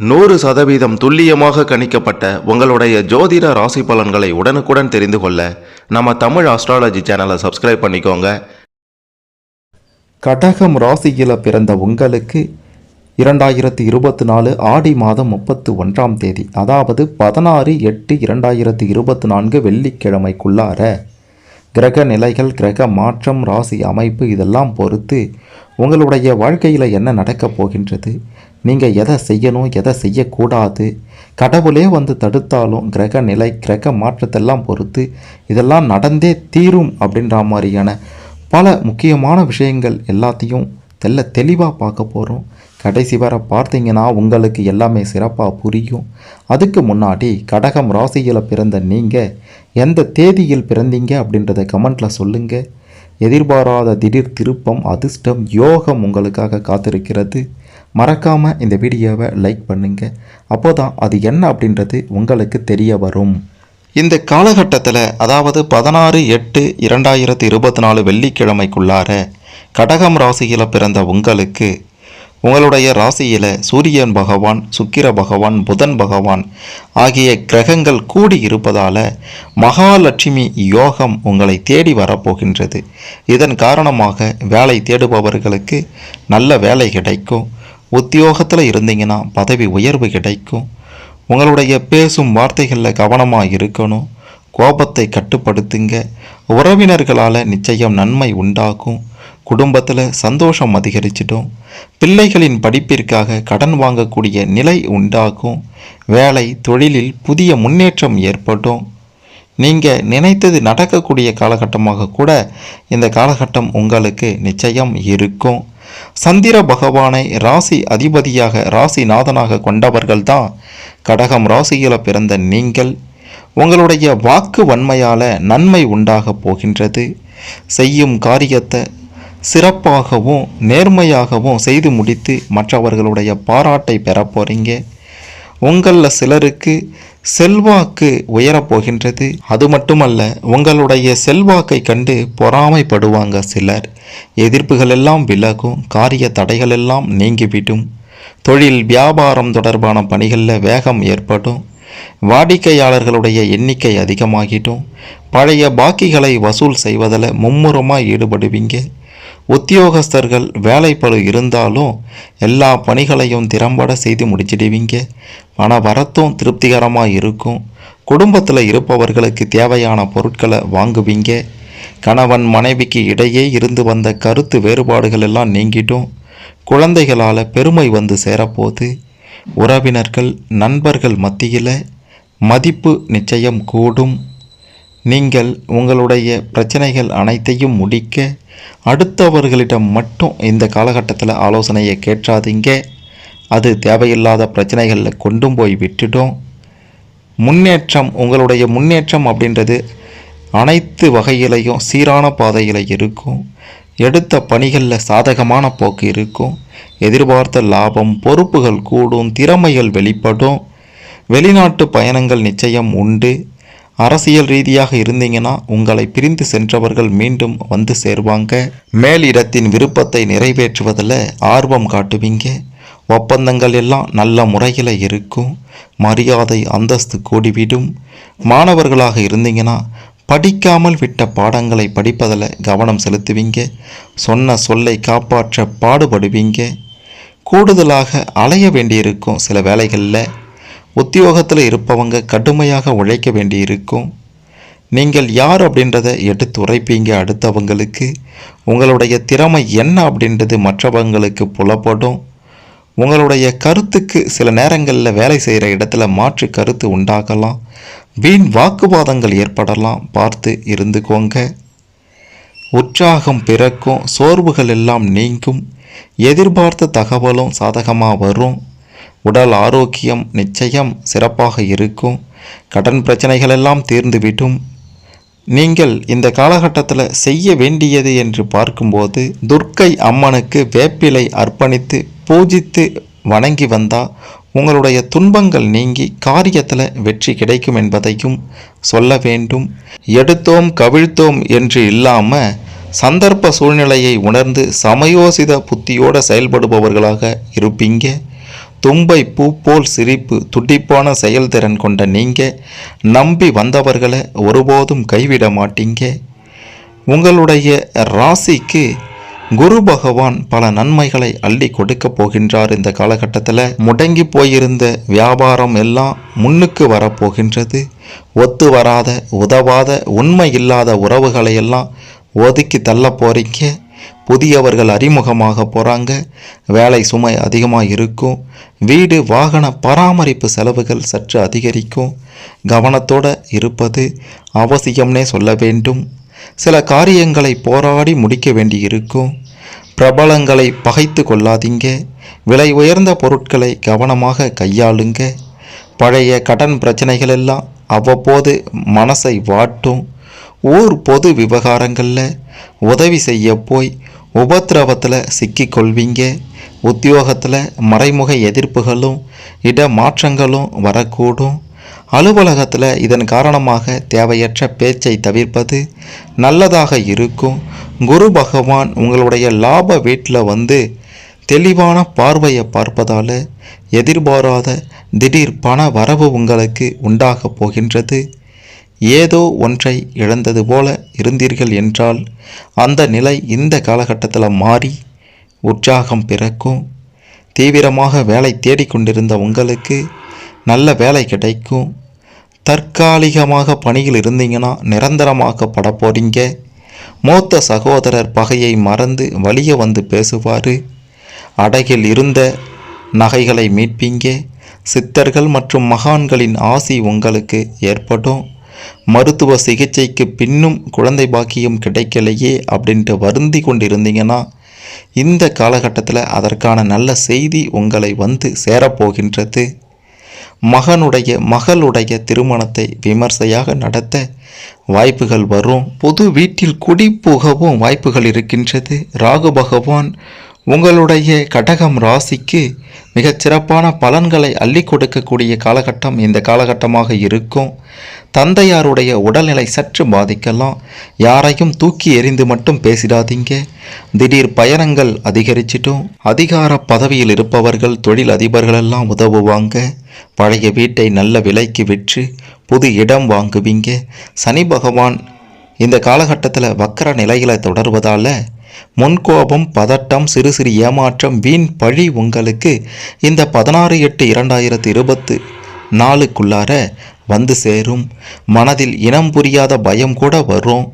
100% துல்லியமாக கணிக்கப்பட்ட உங்களுடைய ஜோதிட ராசி பலன்களை உடனுக்குடன் தெரிந்து கொள்ள நம்ம தமிழ் ஆஸ்ட்ராலஜி சேனலை சப்ஸ்கிரைப் பண்ணிக்கோங்க. கடகம் ராசியில் பிறந்த உங்களுக்கு 2024 ஆடி மாதம் 31ஆம் தேதி, அதாவது 16/8/2024 வெள்ளிக்கிழமைக்குள்ளார கிரக நிலைகள், கிரக மாற்றம், ராசி அமைப்பு இதெல்லாம் பொறுத்து உங்களுடைய வாழ்க்கையில் என்ன நடக்கப் போகின்றது, நீங்கள் எதை செய்யணும், எதை செய்யக்கூடாது, கடவுளே வந்து தடுத்தாலும் கிரக நிலை, கிரக மாற்றத்தெல்லாம் பொறுத்து இதெல்லாம் நடந்தே தீரும் அப்படின்ற மாதிரியான பல முக்கியமான விஷயங்கள் எல்லாத்தையும் தெளிவாக பார்க்க போகிறோம். கடைசி வரை பார்த்தீங்கன்னா உங்களுக்கு எல்லாமே சிறப்பாக புரியும். அதுக்கு முன்னாடி கடகம் ராசியில் பிறந்த நீங்கள் எந்த தேதியில் பிறந்தீங்க அப்படின்றத கமெண்ட்டில் சொல்லுங்கள். எதிர்பாராத திடீர் திருப்பம், அதிர்ஷ்டம், யோகம் உங்களுக்காக காத்திருக்கிறது. மறக்காமல் இந்த வீடியோவை லைக் பண்ணுங்கள். அப்போ தான் அது என்ன அப்படின்றது உங்களுக்கு தெரிய வரும். இந்த காலகட்டத்தில், அதாவது 16/8/2024 வெள்ளிக்கிழமைக்குள்ளார கடகம் ராசியில் பிறந்த உங்களுக்கு உங்களுடைய ராசியில் சூரியன் பகவான், சுக்கிர பகவான், புதன் பகவான் ஆகிய கிரகங்கள் கூடி இருப்பதால் மகாலட்சுமி யோகம் உங்களை தேடி வரப்போகின்றது. இதன் காரணமாக வேலை தேடுபவர்களுக்கு நல்ல வேலை கிடைக்கும். உத்தியோகத்தில் இருந்தீங்கன்னா பதவி உயர்வு கிடைக்கும். உங்களுடைய பேசும் வார்த்தைகளில் கவனமாக இருக்கணும். கோபத்தை கட்டுப்படுத்துங்க. உறவினர்களால் நிச்சயம் நன்மை உண்டாகும். குடும்பத்தில் சந்தோஷம் அதிகரிச்சிடும். பிள்ளைகளின் படிப்பிற்காக கடன் வாங்கக்கூடிய நிலை உண்டாகும். வேலை தொழிலில் புதிய முன்னேற்றம் ஏற்படும். நீங்கள் நினைத்தது நடக்கக்கூடிய காலகட்டமாக கூட இந்த காலகட்டம் உங்களுக்கு நிச்சயம் இருக்கும். சந்திர பகவானை ராசி அதிபதியாக, ராசிநாதனாக கொண்டவர்கள்தான் கடகம் ராசியில் பிறந்த நீங்கள். உங்களுடைய வாக்கு வன்மையால் நன்மை உண்டாக போகின்றது. செய்யும் காரியத்தை சிறப்பாகவும் நேர்மையாகவும் செய்து முடித்து மற்றவர்களுடைய பாராட்டை பெற போகிறீங்க. உங்களில் சிலருக்கு செல்வாக்கு உயரப்போகின்றது. அது மட்டுமல்ல, உங்களுடைய செல்வாக்கை கண்டு பொறாமைப்படுவாங்க சிலர். எதிர்ப்புகள் எல்லாம் விலகும். காரிய தடைகள் எல்லாம் நீங்கிவிடும். தொழில் வியாபாரம் தொடர்பான பணிகளில் வேகம் ஏற்படும். வாடிக்கையாளர்களுடைய எண்ணிக்கை அதிகமாகிடும். பழைய பாக்கிகளை வசூல் செய்வதில் மும்முரமாக ஈடுபடுவீங்க. உத்தியோகஸ்தர்கள் வேலைப்பளு இருந்தாலும் எல்லா பணிகளையும் திறம்பட செய்து முடிச்சிடுவீங்க. பண வரத்தும் திருப்திகரமாக இருக்கும். குடும்பத்தில் இருப்பவர்களுக்கு தேவையான பொருட்களை வாங்குவீங்க. கணவன் மனைவிக்கு இடையே இருந்து வந்த கருத்து வேறுபாடுகள் எல்லாம் நீங்கிடும். குழந்தைகளால் பெருமை வந்து சேரப்போகுது. உறவினர்கள், நண்பர்கள் மத்தியில் மதிப்பு நிச்சயம் கூடும். நீங்கள் உங்களுடைய பிரச்சனைகள் அனைத்தையும் முடிக்க அடுத்தவர்களிடம் மட்டும் இந்த காலகட்டத்தில் ஆலோசனையை கேட்காதீங்க. அது தேவையில்லாத பிரச்சனைகளில் கொண்டு போய் விட்டுடும். முன்னேற்றம், உங்களுடைய முன்னேற்றம் அப்படின்றது அனைத்து வகையிலையும் சீரான பாதையில் இருக்கும். எடுத்த பணிகளில் சாதகமான போக்கு இருக்கும். எதிர்பார்த்த லாபம், பொறுப்புகள் கூடும். திறமைகள் வெளிப்படும். வெளிநாட்டு பயணங்கள் நிச்சயம் உண்டு. அரசியல் ரீதியாக இருந்தீங்கன்னா உங்களை பிரிந்து சென்றவர்கள் மீண்டும் வந்து சேருவாங்க. மேலிடத்தின் விருப்பத்தை நிறைவேற்றுவதில் ஆர்வம் காட்டுவீங்க. ஒப்பந்தங்கள் எல்லாம் நல்ல முறையில் இருக்கும். மரியாதை, அந்தஸ்து கூடிவிடும். மாணவர்களாக இருந்தீங்கன்னா படிக்காமல் விட்ட பாடங்களை படிப்பதில் கவனம் செலுத்துவீங்க. சொன்ன சொல்லை காப்பாற்ற பாடுபடுவீங்க. கூடுதலாக அலைய வேண்டியிருக்கும். சில வேளைகளில் உத்தியோகத்தில் இருப்பவங்க கடுமையாக உழைக்க வேண்டியிருக்கும். நீங்கள் யார் அப்படின்றத எடுத்து உரைப்பீங்க அடுத்தவங்களுக்கு. உங்களுடைய திறமை என்ன அப்படின்றது மற்றவங்களுக்கு புலப்படும். உங்களுடைய கருத்துக்கு சில நேரங்களில் வேலை செய்கிற இடத்துல மாற்று கருத்து உண்டாகலாம். வீண் வாக்குவாதங்கள் ஏற்படலாம். பார்த்து இருந்துக்கோங்க. உற்சாகம் பிறக்கும். சோர்வுகள் எல்லாம் நீங்கும். எதிர்பார்த்த தகவலும் சாதகமாக வரும். உடல் ஆரோக்கியம் நிச்சயம் சிறப்பாக இருக்கும். கடன் பிரச்சனைகள் எல்லாம் தீர்ந்துவிடும். நீங்கள் இந்த காலகட்டத்தில் செய்ய வேண்டியது என்று பார்க்கும்போது துர்க்கை அம்மனுக்கு வேப்பிலை அர்ப்பணித்து பூஜித்து வணங்கி வந்தால் உங்களுடைய துன்பங்கள் நீங்கி காரியத்தில் வெற்றி கிடைக்கும் என்பதையும் சொல்ல வேண்டும். எடுத்தோம் கவிழ்த்தோம் என்று இல்லாமல் சந்தர்ப்ப சூழ்நிலையை உணர்ந்து சமயோசித புத்தியோடு செயல்படுபவர்களாக இருப்பீங்க. தும்பை பூ போல் சிரிப்பு, துடிப்பான செயல்திறன் கொண்ட நீங்கள் நம்பி வந்தவர்களை ஒருபோதும் கைவிட மாட்டீங்க. உங்களுடைய ராசிக்கு குரு பகவான் பல நன்மைகளை அள்ளி கொடுக்க போகின்றார். இந்த காலகட்டத்தில் முடங்கி போயிருந்த வியாபாரம் எல்லாம் முன்னுக்கு வரப்போகின்றது. ஒத்து வராத உதவாத உண்மை இல்லாத உறவுகளை எல்லாம் ஒதுக்கி தள்ள போறீங்க. புதியவர்கள் அறிமுகமாக போகிறாங்க. வேலை சுமை அதிகமாக இருக்கும். வீடு வாகன பராமரிப்பு செலவுகள் சற்று அதிகரிக்கும். கவனத்தோடு இருப்பது அவசியம்னே சொல்ல வேண்டும். சில காரியங்களை போராடி முடிக்க வேண்டியிருக்கும். பிரபலங்களை பகைத்து கொள்ளாதீங்க. விலை உயர்ந்த பொருட்களை கவனமாக கையாளுங்க. பழைய கடன் பிரச்சனைகள் எல்லாம் அவ்வப்போது மனசை வாட்டும். ஊர் பொது விவகாரங்களில் உதவி செய்ய போய் உபத்திரவத்தில் சிக்கிக்கொள்வீங்க. உத்தியோகத்தில் மறைமுக எதிர்ப்புகளும் இடமாற்றங்களும் வரக்கூடும். அலுவலகத்தில் இதன் காரணமாக தேவையற்ற பேச்சை தவிர்ப்பது நல்லதாக இருக்கும். குரு பகவான் உங்களுடைய லாப வீட்டில் வந்து தெளிவான பார்வையை பார்ப்பதால் எதிர்பாராத திடீர் பண வரவு உங்களுக்கு உண்டாக போகின்றது. ஏதோ ஒன்றை இழந்தது போல இருந்தீர்கள் என்றால் அந்த நிலை இந்த காலகட்டத்தில் மாறி உற்சாகம் பிறக்கும். தீவிரமாக வேலை தேடிக்கொண்டிருந்த உங்களுக்கு நல்ல வேலை கிடைக்கும். தற்காலிகமாக பணியில் இருந்தீங்கன்னா நிரந்தரமாக்கப்பட போறீங்க. மூத்த சகோதரர் பகையை மறந்து வலிய வந்து பேசுவார். அடகில் இருந்த நகைகளை மீட்பீங்க. சித்தர்கள் மற்றும் மகான்களின் ஆசி உங்களுக்கு ஏற்படும். மருத்துவ சிகிச்சைக்கு பின்னும் குழந்தை பாக்கியம் கிடைக்கலையே அப்படின்ட்டு வருந்தி கொண்டிருந்தீங்கன்னா இந்த காலகட்டத்தில் அதற்கான நல்ல செய்தி உங்களை வந்து சேரப்போகின்றது. மகளுடைய திருமணத்தை விமர்சையாக நடத்த வாய்ப்புகள் வரும். புது வீட்டில் குடிபுகவும் வாய்ப்புகள் இருக்கின்றது. ராகு பகவான் உங்களுடைய கடகம் ராசிக்கு மிகச்சிறப்பான பலன்களை அள்ளி கொடுக்கக்கூடிய காலகட்டம் இந்த காலகட்டமாக இருக்கும். தந்தையாருடைய உடல்நிலை சற்று பாதிக்கலாம். யாரையும் தூக்கி எறிந்து மட்டும் பேசிடாதீங்க. திடீர் பயணங்கள் அதிகரிச்சிட்டும். அதிகார பதவியில் இருப்பவர்கள் தொழில் அதிபர்களெல்லாம் உதவுவாங்க. பழைய வீட்டை நல்ல விலைக்கு விற்று புது இடம் வாங்குவீங்க. சனி பகவான் இந்த காலகட்டத்தில் வக்கர நிலைகளை தொடர்வதால் முன்கோபம், பதட்டம், சிறு சிறு ஏமாற்றம், வீண் பழி உங்களுக்கு இந்த 16/8/2024க்குள்ளார வந்து சேரும். மனதில் இனம் புரியாத பயம் கூட வரும்.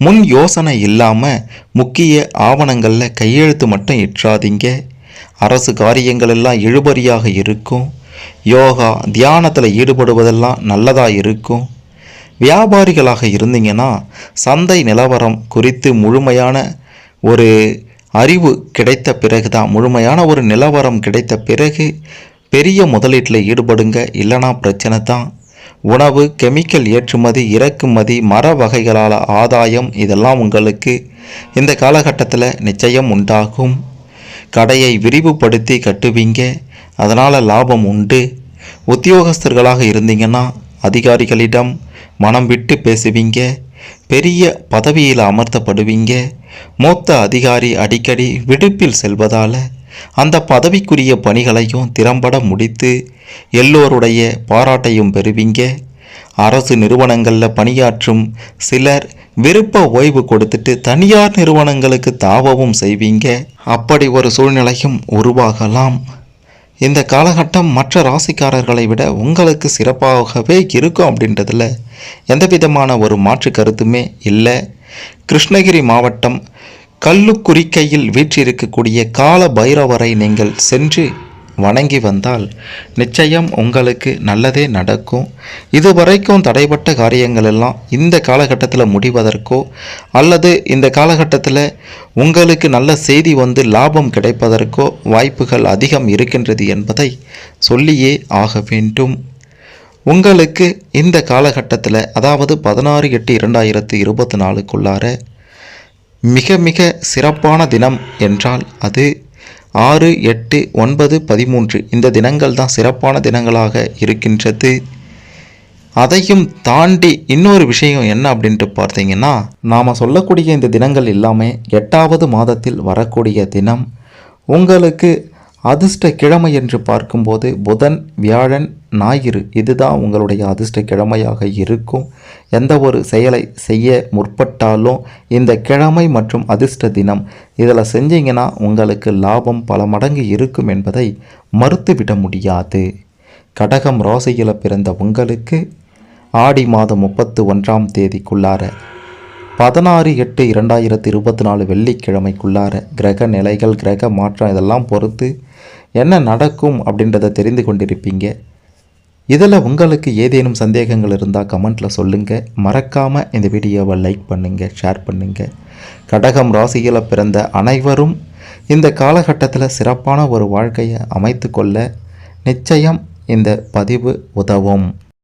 முன் யோசனை இல்லாமல் முக்கிய ஆவணங்களில் கையெழுத்து மட்டும் இற்றாதீங்க. அரசு காரியங்கள் எல்லாம் இழுபறியாக இருக்கும். யோகா தியானத்தில் ஈடுபடுவதெல்லாம் நல்லதாக இருக்கும். வியாபாரிகளாக இருந்தீங்கன்னா சந்தை நிலவரம் குறித்து முழுமையான ஒரு அறிவு கிடைத்த பிறகு தான், முழுமையான ஒரு நிலவரம் கிடைத்த பிறகு பெரிய முதலீட்டில் ஈடுபடுங்க. இல்லைனா பிரச்சனை தான். உணவு, கெமிக்கல் ஏற்றுமதி, இறக்குமதி, மர வகைகளால் ஆதாயம் இதெல்லாம் உங்களுக்கு இந்த காலகட்டத்தில் நிச்சயம் உண்டாகும். கடையை விரிவுபடுத்தி கட்டுவீங்க. அதனால் லாபம் உண்டு. உத்தியோகஸ்தர்களாக இருந்தீங்கன்னா அதிகாரிகளிடம் மனம் விட்டு பேசுவீங்க. பெரிய பதவியில் அமர்த்தப்படுவீங்க. மூத்த அதிகாரி அடிக்கடி விடுப்பில் செல்வதால் அந்த பதவிக்குரிய பணிகளையும் திறம்பட முடித்து எல்லோருடைய பாராட்டையும் பெறுவீங்க. அரசு நிறுவனங்களில் பணியாற்றும் சிலர் விருப்ப ஓய்வு கொடுத்துட்டு தனியார் நிறுவனங்களுக்கு தாவவும் செய்வீங்க. அப்படி ஒரு சூழ்நிலையும் உருவாகலாம். இந்த காலகட்டம் மற்ற ராசிக்காரர்களை விட உங்களுக்கு சிறப்பாகவே இருக்கும் அப்படின்றதுல எந்த விதமான ஒரு மாற்று கருத்துமே இல்லை. கிருஷ்ணகிரி மாவட்டம் கல்லுக்குறிக்கையில் வீற்றிருக்கக்கூடிய கால பைரவரை நீங்கள் சென்று வணங்கி வந்தால் நிச்சயம் உங்களுக்கு நல்லதே நடக்கும். இதுவரைக்கும் தடைப்பட்ட காரியங்கள் எல்லாம் இந்த காலகட்டத்தில் முடிவதற்கோ அல்லது இந்த காலகட்டத்தில் உங்களுக்கு நல்ல செய்தி வந்து லாபம் கிடைப்பதற்கோ வாய்ப்புகள் அதிகம் இருக்கின்றது என்பதை சொல்லியே ஆக வேண்டும். உங்களுக்கு இந்த காலகட்டத்தில் அதாவது 16/8/2024க்குள்ளார மிக மிக சிறப்பான தினம் என்றால் அது 6, 8, 9, 13 இந்த தினங்கள் தான் சிறப்பான தினங்களாக இருக்கின்றது. அதையும் தாண்டி இன்னொரு விஷயம் என்ன அப்படின்ட்டு பார்த்தீங்கன்னா, நாம் சொல்லக்கூடிய இந்த தினங்கள் எல்லாமே 8வது மாதத்தில் வரக்கூடிய தினம். உங்களுக்கு அதிர்ஷ்ட கிழமை என்று பார்க்கும்போது புதன், வியாழன், ஞாயிறு இதுதான் உங்களுடைய அதிர்ஷ்ட கிழமையாக இருக்கும். எந்த ஒரு செயலை செய்ய முற்பட்டாலும் இந்த கிழமை மற்றும் அதிர்ஷ்ட தினம் இதில் செஞ்சீங்கன்னா உங்களுக்கு லாபம் பல மடங்கு இருக்கும் என்பதை மறுத்துவிட முடியாது. கடகம் ராசியில் பிறந்த உங்களுக்கு ஆடி மாதம் 31ஆம் தேதிக்குள்ளார 16/8/2024 வெள்ளிக்கிழமைக்குள்ளார கிரக நிலைகள், கிரக மாற்றம் இதெல்லாம் பொறுத்து என்ன நடக்கும் அப்படின்றத தெரிந்து கொண்டிருப்பீங்க. இதில் உங்களுக்கு ஏதேனும் சந்தேகங்கள் இருந்தால் கமெண்ட்டில் சொல்லுங்கள். மறக்காமல் இந்த வீடியோவை லைக் பண்ணுங்கள், ஷேர் பண்ணுங்கள். கடகம் ராசியில் பிறந்த அனைவரும் இந்த காலகட்டத்தில் சிறப்பான ஒரு வாழ்க்கையை அமைத்து கொள்ள நிச்சயம் இந்த பதிவு உதவும்.